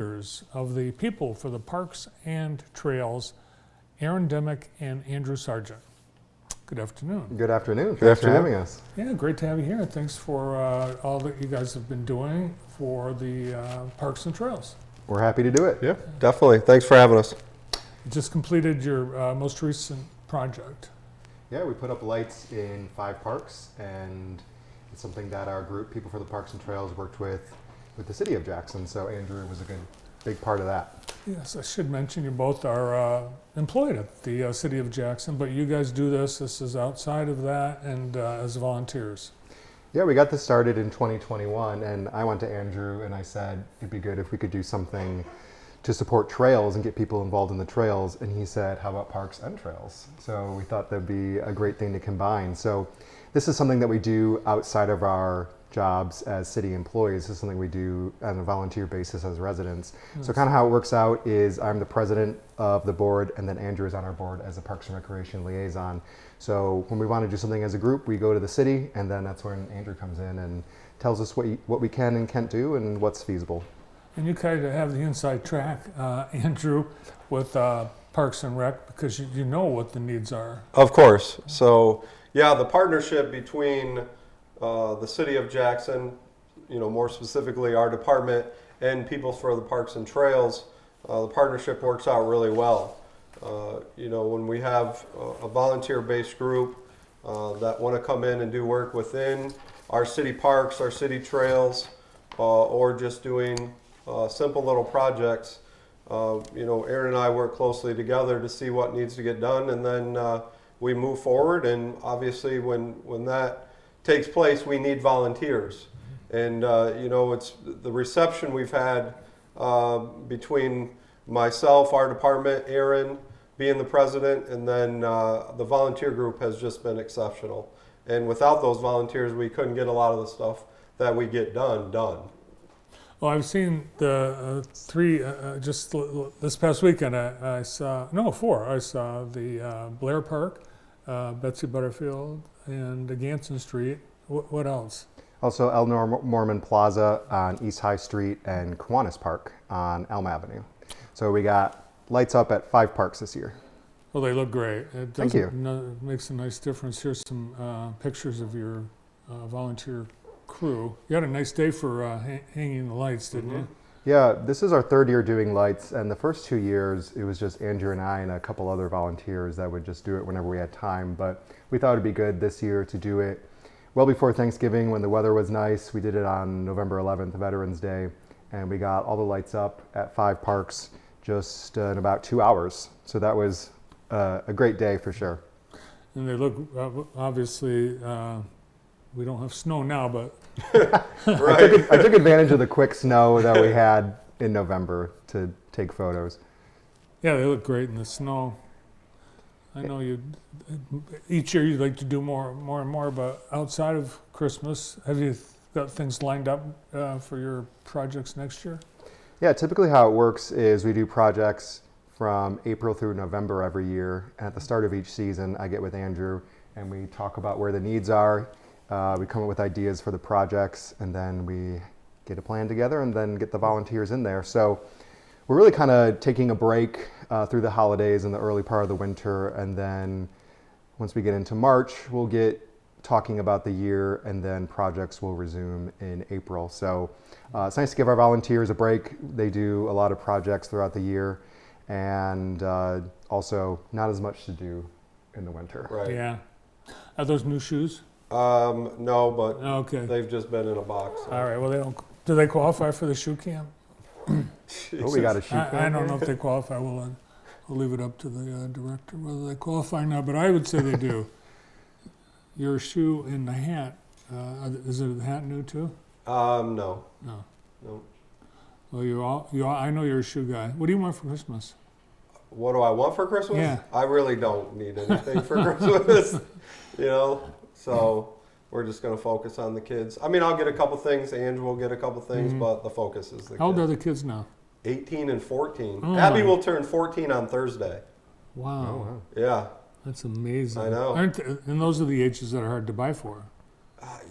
of the People for the Parks and Trails, Aaron Demick and Andrew Sargent. Good afternoon. Good afternoon. Thanks for having us. Yeah, great to have you here. Thanks for all that you guys have been doing for the Parks and Trails. We're happy to do it. Yeah, definitely. Thanks for having us. You just completed your most recent project. Yeah, we put up lights in 5 parks, and it's something that our group, People for the Parks and Trails, worked with the city of Jackson. So Andrew was a big part of that. Yes, I should mention you both are employed at the city of Jackson, but you guys do this. This is outside of that and as volunteers. Yeah, we got this started in 2021, and I went to Andrew and I said it'd be good if we could do something to support trails and get people involved in the trails. And he said, how about parks and trails? So we thought that'd be a great thing to combine. So this is something that we do outside of our jobs as city employees. This is something we do on a volunteer basis as residents. Yes. So kind of how it works out is I'm the president of the board, and then Andrew is on our board as a Parks and Recreation liaison. So when we want to do something as a group, we go to the city, and then that's when Andrew comes in and tells us what we can and can't do and what's feasible. And you kind of have the inside track, Andrew, with Parks and Rec, because you know what the needs are. Of course. So, yeah, the partnership between the city of Jackson, more specifically our department, and People for the Parks and Trails, the partnership works out really well. When we have a volunteer-based group that want to come in and do work within our city parks, our city trails, or just doing simple little projects, Aaron and I work closely together to see what needs to get done, and then we move forward. And obviously, when that takes place, we need volunteers. And it's the reception we've had between myself, our department, Aaron being the president, and then the volunteer group has just been exceptional. And without those volunteers, we couldn't get a lot of the stuff that we get done. Well, I've seen the 3, just this past weekend, I saw, no, 4. I saw the Blair Park, Betsy Butterfield, and the Ganson Street. What else? Also Eleanor Mormon Plaza on East High Street and Kiwanis Park on Elm Avenue. So we got lights up at 5 parks this year. Well, they look great. Thank you. It makes a nice difference. Here's some pictures of your volunteer crew. You had a nice day for hanging the lights, didn't you? Yeah, this is our 3rd year doing lights, and the first 2 years it was just Andrew and I and a couple other volunteers that would just do it whenever we had time. But we thought it'd be good this year to do it well before Thanksgiving when the weather was nice. We did it on November 11th, Veterans Day, and we got all the lights up at 5 parks just in about 2 hours. So that was a great day for sure. And they look, obviously, we don't have snow now, but Right. I took advantage of the quick snow that we had in November to take photos. yeah, they look great in the snow. I know each year you'd like to do more and more, but outside of Christmas, have you got things lined up for your projects next year? Yeah, typically how it works is we do projects from April through November every year. And at the start of each season, I get with Andrew and we talk about where the needs are. We come up with ideas for the projects, and then we get a plan together and then get the volunteers in there. So we're really kind of taking a break through the holidays and the early part of the winter. And then once we get into March, we'll get talking about the year, and then projects will resume in April. So it's nice to give our volunteers a break. They do a lot of projects throughout the year, and also not as much to do in the winter. Right. Yeah. Are those new shoes? No, but Okay. they've just been in a box. So. All right. Well, do they qualify for the shoe cam? Oh, we got a shoot. I don't know if they qualify. We'll leave it up to the director whether they qualify now, but I would say they do. Your shoe and the hat, is it the hat new too? No. No. No. Well, I know you're a shoe guy. What do you want for Christmas? What do I want for Christmas? Yeah. I really don't need anything for Christmas. So we're just going to focus on the kids. I mean, I'll get a couple things. Andrew will get a couple things, but the focus is the How old are kids. the kids now? 18 and 14. Oh, Abby my. will turn 14 on Thursday. Wow. Oh, wow. Yeah. That's amazing. I know. And those are the ages that are hard to buy for.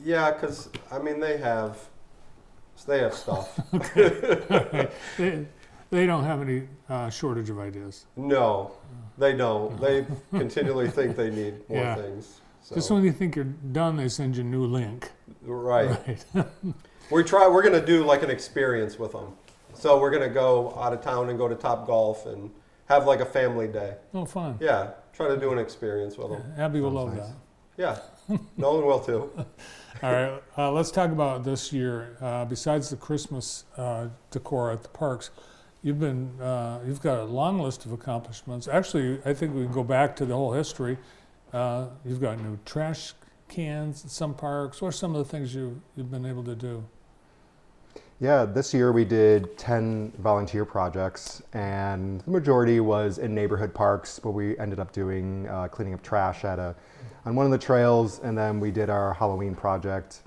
Yeah, because, I mean, they have stuff. They don't have any shortage of ideas. No, they don't. They continually think they need more Yeah. things. So. Just when you think you're done, they send you a new link. Right. We're going to do like an experience with them. So we're going to go out of town and go to Top Golf and have like a family day. Oh, fun. Yeah, try to do an experience with them. Abby will love Sounds nice. that. Yeah, Nolan will too. All right, let's talk about this year. Besides the Christmas decor at the parks, you've got a long list of accomplishments. Actually, I think we can go back to the whole history. You've got new trash cans at some parks. What are some of the things you've been able to do? Yeah, this year we did 10 volunteer projects, and the majority was in neighborhood parks, but we ended up doing cleaning up trash on one of the trails, and then we did our Halloween project,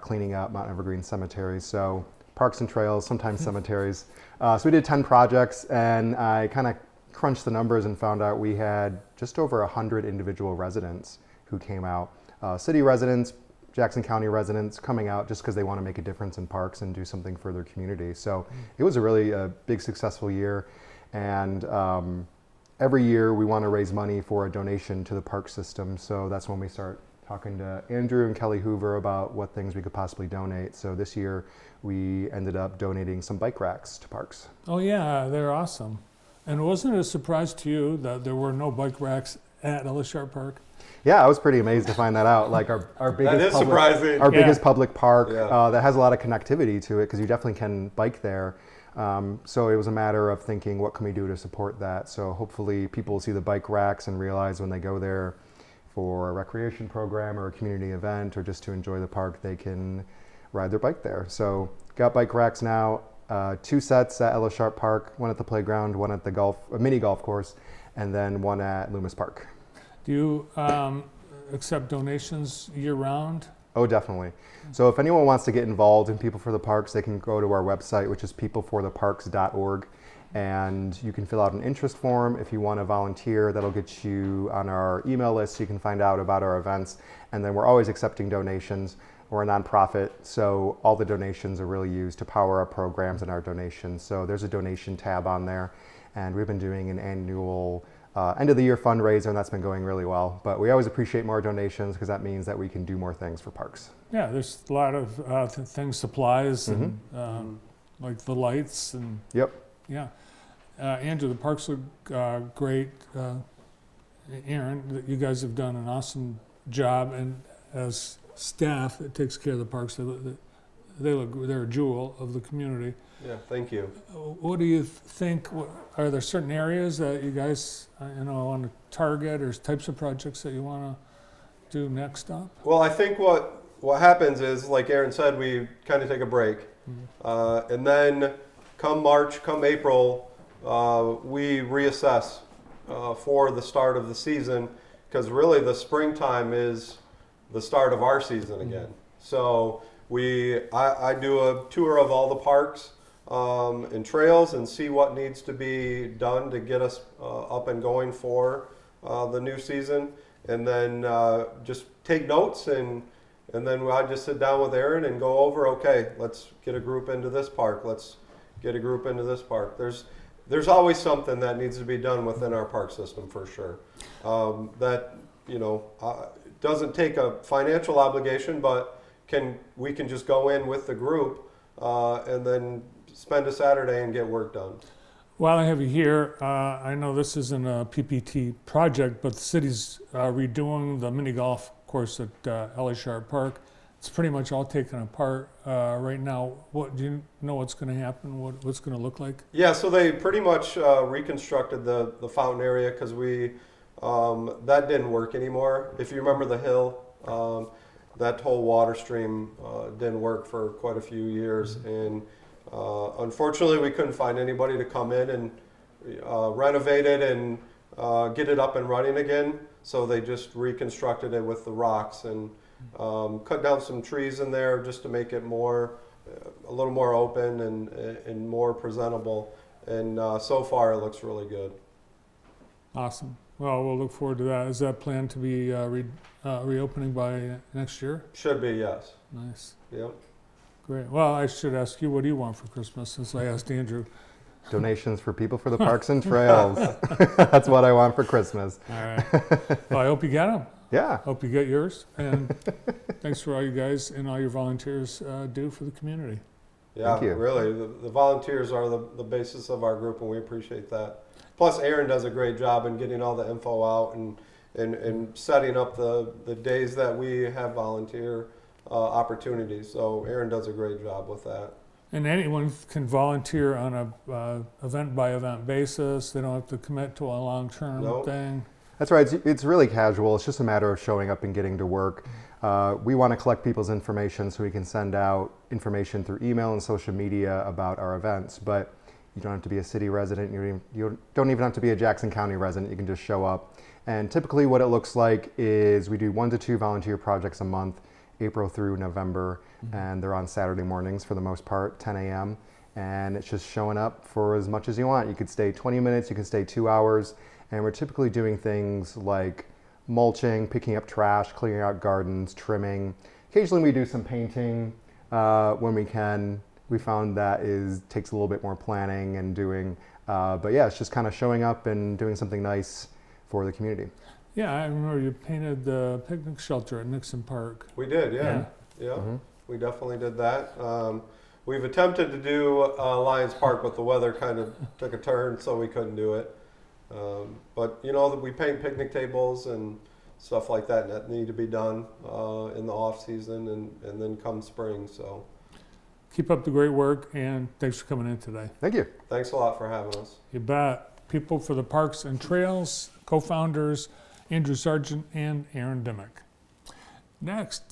cleaning up Mount Evergreen Cemetery. So parks and trails, sometimes cemeteries. So we did 10 projects, and I kind of crunched the numbers and found out we had just over 100 individual residents who came out. City residents, Jackson County residents coming out just because they want to make a difference in parks and do something for their community. So it was a really big, successful year. And every year we want to raise money for a donation to the park system. So that's when we start talking to Andrew and Kelly Hoover about what things we could possibly donate. So this year we ended up donating some bike racks to parks. Oh yeah, they're awesome. And wasn't it a surprise to you that there were no bike racks at Ellis Sharp Park? Yeah, I was pretty amazed to find that out. Like our biggest That is surprising. our Yeah. biggest public park Yeah. that has a lot of connectivity to it because you definitely can bike there. So it was a matter of thinking, what can we do to support that? So hopefully people will see the bike racks and realize when they go there for a recreation program or a community event or just to enjoy the park, they can ride their bike there. So got bike racks now, 2 sets at Ellis Sharp Park, one at the playground, one at the mini golf course, and then one at Loomis Park. Do you accept donations year round? Oh, definitely. So if anyone wants to get involved in People for the Parks, they can go to our website, which is peoplefortheparks.org, and you can fill out an interest form. If you want to volunteer, that'll get you on our email list so you can find out about our events. And then we're always accepting donations. We're a nonprofit, so all the donations are really used to power our programs and our donations. So there's a donation tab on there, and we've been doing an annual end of the year fundraiser, and that's been going really well. But we always appreciate more donations because that means that we can do more things for parks. Yeah, there's a lot of things, supplies, and like the lights, and Yep. yeah. Andrew, the parks look great. Aaron, you guys have done an awesome job, and as staff that takes care of the parks, they're a jewel of the community. Yeah, thank you. What do you think? Are there certain areas that you guys, want to target, or types of projects that you want to do next up? Well, I think what happens is, like Aaron said, we kind of take a break. And then come March, come April, we reassess for the start of the season, because really the springtime is the start of our season again. So I do a tour of all the parks and trails and see what needs to be done to get us up and going for the new season, and then just take notes, and then I just sit down with Aaron and go over, okay, let's get a group into this park, let's get a group into this park. There's always something that needs to be done within our park system for sure. That doesn't take a financial obligation, but we can just go in with the group and then spend a Saturday and get work done. While I have you here, I know this isn't a PPT project, but the city's redoing the mini golf course at Ellis Sharp Park. It's pretty much all taken apart right now. What do you know? What's going to happen? What's going to look like? Yeah, so they pretty much reconstructed the fountain area because that didn't work anymore. If you remember the hill, that whole water stream didn't work for quite a few years, and unfortunately we couldn't find anybody to come in and renovate it and get it up and running again. So they just reconstructed it with the rocks and cut down some trees in there just to make it a little more open and more presentable. And so far it looks really good. Awesome. Well, we'll look forward to that. Is that planned to be reopening by next year? Should be, yes. Nice. Yep. Great. Well, I should ask you, what do you want for Christmas, since I asked Andrew? Donations for people for the parks and trails. That's what I want for Christmas. All right. Well, I hope you get them. Yeah. Hope you get yours. And thanks for all you guys and all your volunteers do for the community. Yeah, Thank you. really. The volunteers are the basis of our group, and we appreciate that. Plus, Aaron does a great job in getting all the info out and setting up the days that we have volunteer opportunities. So Aaron does a great job with that. And anyone can volunteer on a event by event basis. They don't have to commit to a long-term Nope. thing. That's right. It's really casual. It's just a matter of showing up and getting to work. We want to collect people's information so we can send out information through email and social media about our events. But you don't have to be a city resident. You don't even have to be a Jackson County resident. You can just show up. And typically what it looks like is we do 1 to 2 volunteer projects a month, April through November. And they're on Saturday mornings for the most part, 10 a.m. And it's just showing up for as much as you want. You could stay 20 minutes, you can stay 2 hours. And we're typically doing things like mulching, picking up trash, clearing out gardens, trimming. Occasionally we do some painting when we can. We found that takes a little bit more planning and doing. But yeah, it's just kind of showing up and doing something nice for the community. Yeah, I remember you painted the picnic shelter at Nixon Park. We did, yeah. We definitely did that. We've attempted to do Lions Park, but the weather kind of took a turn, so we couldn't do it. But you know, we paint picnic tables and stuff like that need to be done in the off season and then come spring. So Keep up the great work, and thanks for coming in today. Thank you. thanks a lot for having us. You bet. People for the Parks and Trails, co-founders Andrew Sargent and Aaron Dimmick. Next,